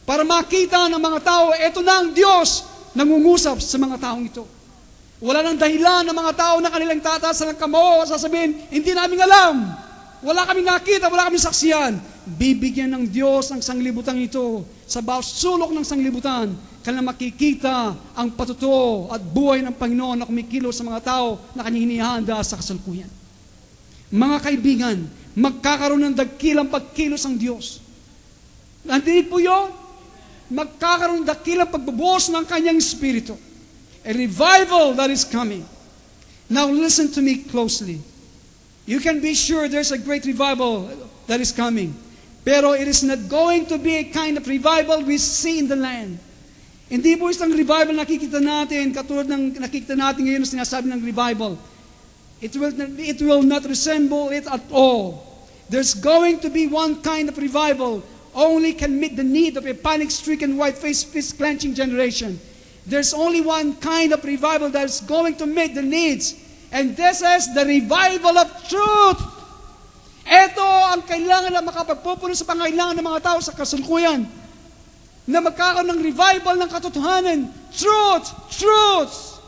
Para makita ng mga tao, eto na ang Diyos nangungusap sa mga taong ito. Wala nang dahilan ng mga tao na kanilang tataas ng kamao at sasabihin, hindi namin alam. Wala kaming nakita, wala kaming saksiyan. Bibigyan ng Diyos ang sanglibutan ito. Sa bawat sulok ng sanglibutan, kailan makikita ang patutuo at buhay ng Panginoon na kumikilos sa mga tao na kanyang hinihanda sa kasalukuyan. Mga kaibigan, magkakaroon ng dakilang pagkilos ang Diyos. Nandinig po yun? Magkakaroon ng dakilang pagbubuhos ng kanyang Espiritu. A revival that is coming. Now listen to me closely. You can be sure there's a great revival that is coming. Pero it is not going to be a kind of revival we see in the land. Hindi po isang revival nakikita natin, katulad ng nakikita natin ngayon na sinasabi ng revival. It will not resemble it at all. There's going to be one kind of revival only can meet the need of a panic-stricken, white-faced, fist-clenching generation. There's only one kind of revival that is going to meet the needs. And this is the revival of truth. Ito ang kailangan na makapagpupuno sa pangailangan ng mga tao sa kasalukuyan. Na magkakaroon ng revival ng katotohanan. Truth! Truth!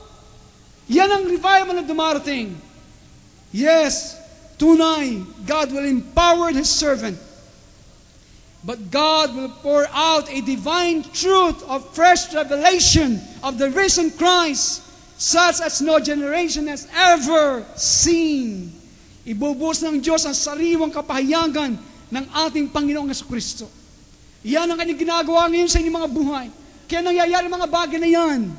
Yan ang revival na dumarating. Yes, tunay, God will empower His servant. But God will pour out a divine truth of fresh revelation of the risen Christ, such as no generation has ever seen. Ibubuhos ng Diyos ang sariwang kapahayagan ng ating Panginoong Jesucristo. Yan ang kanyang ginagawa ngayon sa inyong mga buhay. Kaya nangyayari mga bagay na yan.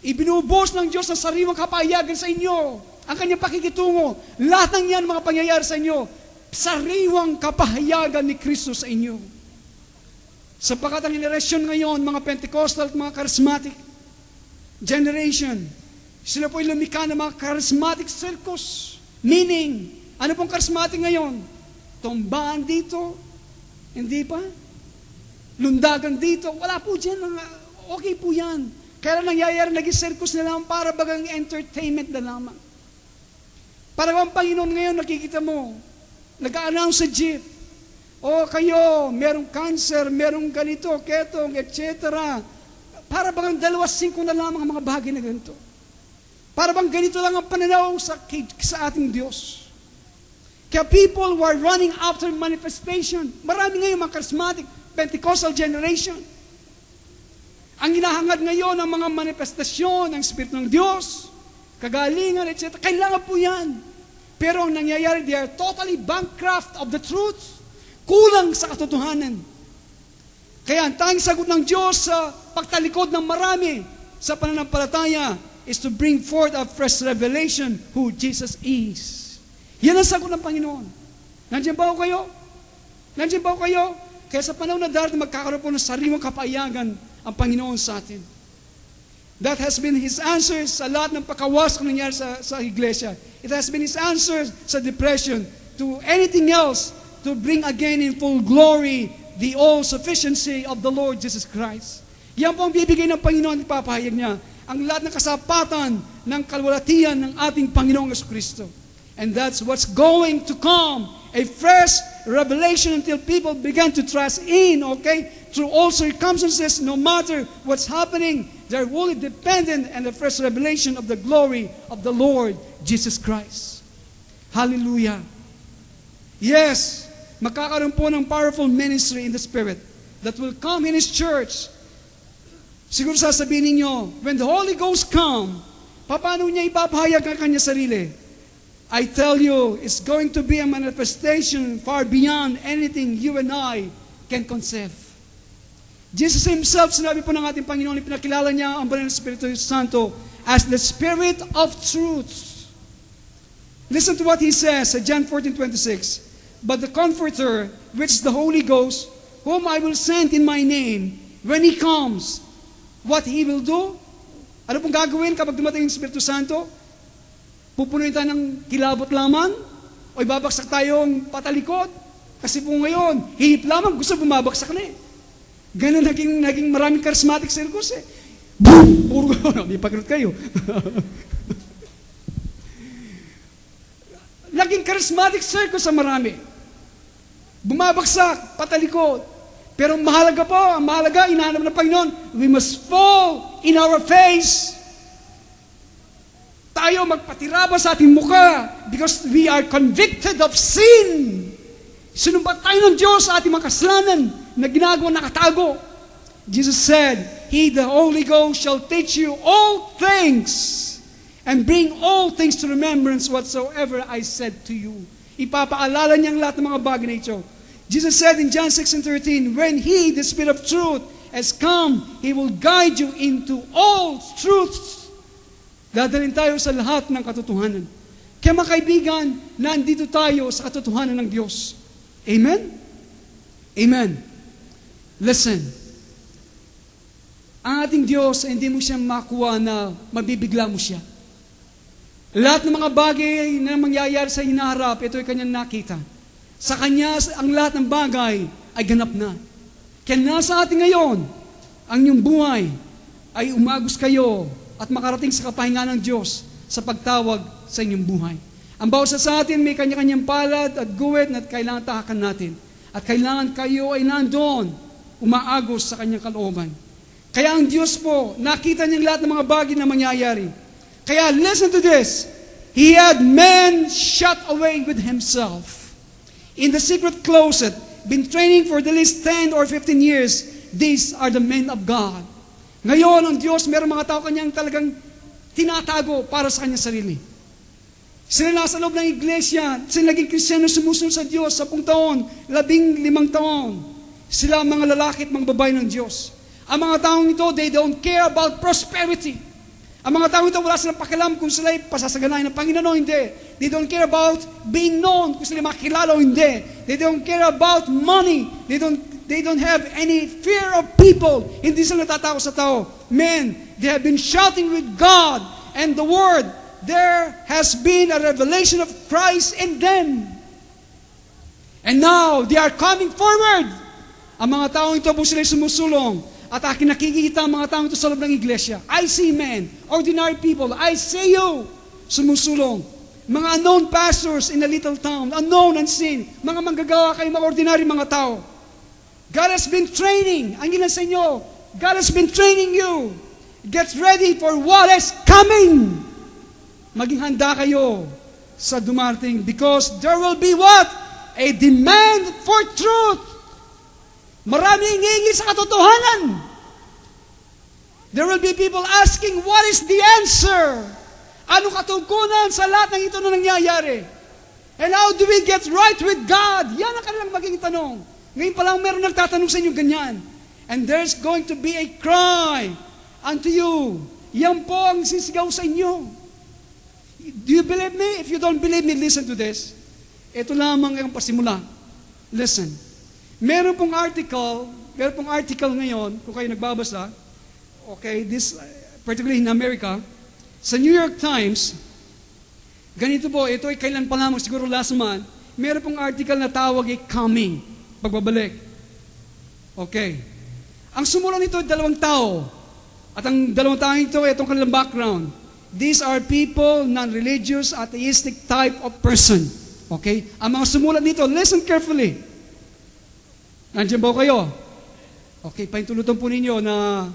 Ibinubuhos ng Diyos ang sariwang kapahayagan sa inyo. Ang kanyang pakikitungo. Lahat ng yan mga pangyayari sa inyo. Sariwang kapahayagan ni Kristo sa inyo. Sapagkat ang generasyon ngayon, mga Pentecostal at mga charismatic generation, sila po'y lumikha ng mga charismatic circus. Meaning, ano pong charismatic ngayon? Tombaan dito, hindi pa? Lundagan dito, wala po dyan. Okay po yan. Kaya nangyayari, naging circus na lang para bagang entertainment na lamang. Para ang Panginoon ngayon, nakikita mo, nag-a-announce sa jeep, o kayo, merong cancer, merong ganito, ketong, etc. Para bang 2-5 na lamang ang mga bagay na ganito. Para bang ganito lang ang pananaw sa ating Diyos. Kaya people who are running after manifestation, marami ngayon mga charismatic, Pentecostal generation. Ang hinahangad ngayon ng mga manifestasyon ng Espiritu ng Diyos, kagalingan, etc. Kailangan po yan. Pero ang nangyayari, they are totally bankrupt of the truth. Kulang sa katotohanan. Kaya ang tanging sagot ng Diyos sa pagtalikod ng marami sa pananampalataya is to bring forth a fresh revelation who Jesus is. Yan ang sagot ng Panginoon. Nandiyan ba ho kayo? Nandiyan ba ho kayo? Kaya sa panahon na darating, magkakaroon po ng sariwang kapayagan ang Panginoon sa atin. That has been His answer sa lahat ng pagkawasak na nangyari sa iglesia. It has been His answer sa depression, to anything else, to bring again in full glory the all-sufficiency of the Lord Jesus Christ. Yan po ang bibigay ng Panginoon at ipapahayag niya. Ang lahat ng kasapatan ng kalwalatian ng ating Panginoong Jesucristo. And that's what's going to come. A fresh revelation until people begin to trust in, okay? Through all circumstances, no matter what's happening, they're wholly dependent on the fresh revelation of the glory of the Lord Jesus Christ. Hallelujah. Yes, magkakaroon po ng powerful ministry in the Spirit that will come in His church. Siguro sasabihin ninyo, when the Holy Ghost come, paano niya ipapahayag ang kanya sarili? I tell you, it's going to be a manifestation far beyond anything you and I can conceive. Jesus Himself, sinabi po ng ating Panginoon, pinakilala niya ang Banal na Espiritu Santo as the Spirit of Truth. Listen to what He says sa John 14:26. But the Comforter, which is the Holy Ghost, whom I will send in my name, when He comes, what He will do? Ano pong gagawin kapag dumating yung Espiritu Santo? Pupunuin tayo ng kilabot lamang? O ibabaksak tayong patalikod? Kasi po ngayon, hihip lamang, gusto bumabaksak na eh. Ganun naging maraming charismatic circles eh. Boom! Puro may pagod kayo. Naging charismatic circles sa marami. Bumabaksak, patalikod. Pero ang mahalaga, inahanap ng Panginoon, we must fall in our face. Tayo magpatiraba sa ating mukha because we are convicted of sin. Sinumbat tayo ng Diyos sa ating mga kasalanan na ginagawa nakatago. Jesus said, He, the Holy Ghost, shall teach you all things and bring all things to remembrance whatsoever I said to you. Ipapaalala niya ang lahat ng mga bagay na ito. Jesus said in John 6:13, when He, the Spirit of truth, has come, He will guide you into all truths. Dadalhin tayo sa lahat ng katotohanan. Kaya mga kaibigan, nandito tayo sa katotohanan ng Diyos. Amen? Amen. Listen. Ang ating Diyos, hindi mo siya makuha na mabibigla mo siya. Lahat ng mga bagay na mangyayari sa hinaharap, ito ay kanyang nakita. Sa Kanya, ang lahat ng bagay ay ganap na. Kaya nasa atin ngayon, ang inyong buhay ay umagos kayo at makarating sa kapahingan ng Diyos sa pagtawag sa inyong buhay. Ang bawat sa atin may kanya-kanyang palad at guwit na kailangan tahakan natin. At kailangan kayo ay nandoon, umaagos sa kanyang kalooban. Kaya ang Diyos po, nakita niyang lahat ng mga bagay na mangyayari. Kaya listen to this. He had men shut away with Himself. In the secret closet, been training for the least 10 or 15 years, these are the men of God. Ngayon, ang Diyos, mayroong mga tao kanyang talagang tinatago para sa kanyang sarili. Sila nasa loob ng iglesia, sila naging Kristiyano sumusunod sa Diyos 10 taon, 15 taon. Sila ang mga lalaki at mga babae ng Diyos. Ang mga taong ito, they don't care about prosperity. Ang mga taong ito, wala silang pakialam kung sila pasasaganahin ng Panginoon o hindi. They don't care about being known, kung sila makilala o hindi. They don't care about money. They don't have any fear of people. Hindi sila natatakot sa tao. Men, they have been shouting with God and the Word. There has been a revelation of Christ in them. And now, they are coming forward. Ang mga taong ito po sila sumusulong. At akin nakikita ang mga taong ito sa loob ng iglesia. I see men, ordinary people. I see you, sumusulong. Mga unknown pastors in a little town, unknown, unseen. Mga manggagawa kayo, mga ordinary mga tao. God has been training. Ang ilan sa inyo, God has been training you. Get ready for what is coming. Maging handa kayo sa dumarating because there will be what? A demand for truth. Maraming hihingi sa katotohanan. There will be people asking, what is the answer? Anong katugunan sa lahat ng ito na nangyayari? And how do we get right with God? Yan ang kanilang magiging tanong. Ngayon pa lang meron nagtatanong sa inyo ganyan. And there's going to be a cry unto you. Yan po ang sisigaw sa inyo. Do you believe me? If you don't believe me, listen to this. Ito lamang ang pasimula. Listen. Meron pong article ngayon, kung kayo nagbabasa, okay, this, particularly in America, sa New York Times, ganito po, ito ay kailan pa lamang, siguro last month, meron pong article na tawag ay coming, pagbabalik. Okay. Ang sumulat nito ay 2 tao. At ang 2 tao ito, itong kanilang background. These are people, non-religious, atheistic type of person. Okay? Ang mga sumulat nito, listen carefully. Nandiyan ba kayo? Okay, paintulutan po ninyo na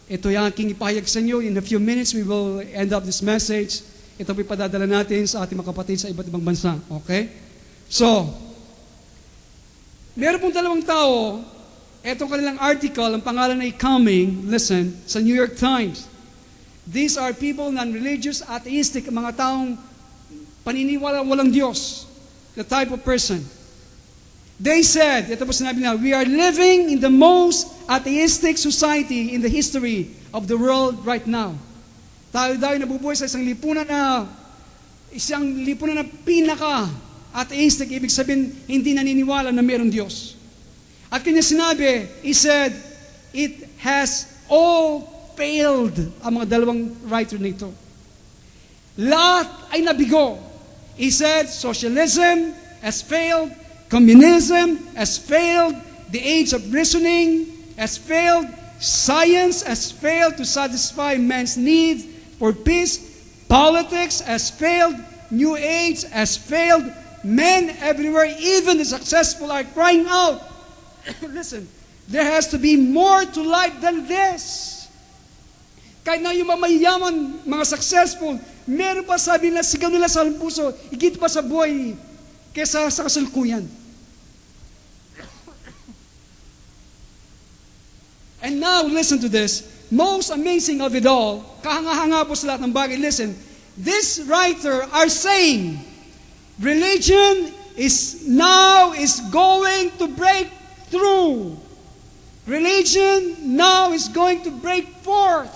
ito yung aking ipahayag sa inyo. In a few minutes, we will end up this message. Ito po ipadadala natin sa ating mga kapatid sa iba't ibang bansa. Okay? So, Meron pong dalawang tao, etong kanilang article, ang pangalan ay Coming, listen, sa New York Times. These are people, non-religious, atheistic, mga taong paniniwala walang Diyos, the type of person. They said, ito po sinabi na, we are living in the most atheistic society in the history of the world right now. Tayo nabubuhay sa isang lipunan na pinaka-atheistic, ibig sabihin, hindi naniniwala na mayroong Diyos. At kanya sinabi, he said, it has all failed, ang mga dalawang writer nito. Lahat ay nabigo. He said, socialism has failed, communism has failed, the age of reasoning has failed, science has failed to satisfy man's needs for peace, politics has failed, New Age has failed, men everywhere, even the successful, are crying out. Listen, there has to be more to life than this. Kahit na yung mayayaman, mga successful, meron pa sabi nila, sigaw nila sa puso, higit pa sa buhay kesa sa kasalukuyan. And now, listen to this. Most amazing of it all, kahanga-hanga po sa lahat ng bagay. Listen, this writer are saying, religion is going to break through. Religion now is going to break forth.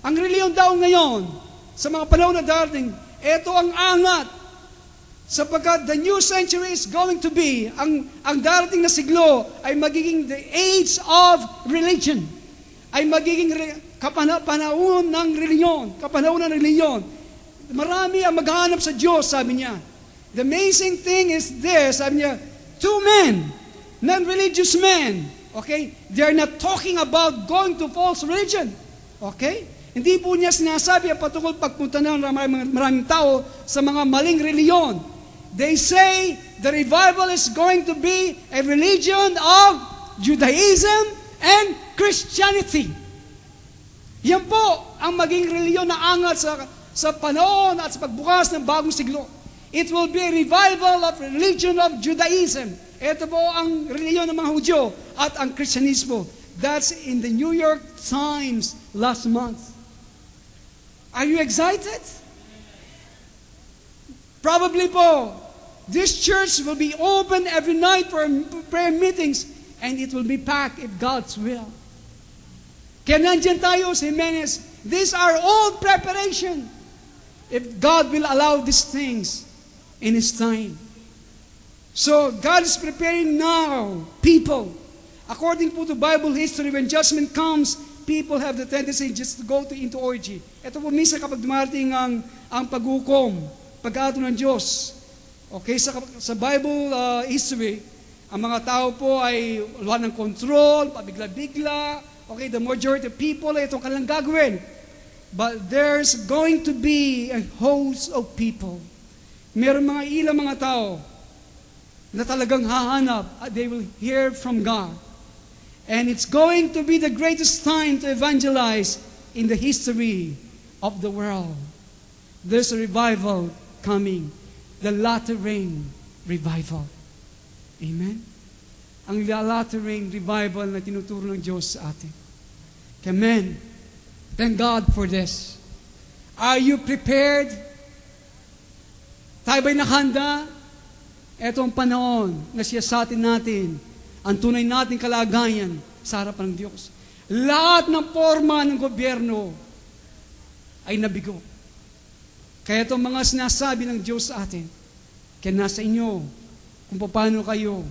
Ang reliyon daw ngayon, sa mga panahon na darating, ito ang angat. Sapagkat the new century is going to be, ang darating na siglo ay magiging the age of religion. Ay magiging panahon ng reliyon. Marami ang maghahanap sa Diyos, sabi niya. The amazing thing is this, sabi niya, two men, non-religious men, okay? They are not talking about going to false religion. Okay? Hindi po niya sinasabi ang patungkol pagpunta ng maraming tao sa mga maling reliyon. They say the revival is going to be a religion of Judaism and Christianity. Yan po ang maging reliyon na angat sa panahon at sa pagbukas ng bagong siglo. It will be a revival of religion of Judaism. Ito po ang reliyon ng mga Hudyo at ang Kristyanismo. That's in the New York Times last month. Are you excited? Probably po. This church will be open every night for prayer meetings and it will be packed if God's will. Kaya nandiyan tayo sa Jimenez. These are all preparation. If God will allow these things in His time. So, God is preparing now people. According to Bible history, when judgment comes, people have the tendency just to go into orgy. Ito po minsan kapag dumarating ang paghukom, pag-ato ng Diyos. Okay, sa Bible history, ang mga tao po ay wala ng control, pabigla-bigla. Okay, the majority of people ay itong kanilang gagawin. But there's going to be a host of people. Meron mga ilang mga tao na talagang hahanap at they will hear from God. And it's going to be the greatest time to evangelize in the history of the world. There's a revival coming. The latter rain revival. Amen? Ang latter rain revival na tinuturo ng Diyos sa atin. Amen. Thank God for this. Are you prepared? Tayo ba'y nakahanda? Ito ang panahon na siyasatin natin ang tunay nating kalagayan sa harapan ng Diyos. Lahat ng forma ng gobyerno ay nabigo. Kaya itong mga sinasabi ng Diyos sa atin, kaya nasa inyo kung paano kayo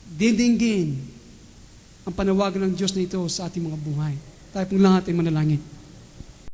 dindinggin ang panawagan ng Diyos na ito sa ating mga buhay. Tayo pong lahat ay manalangin.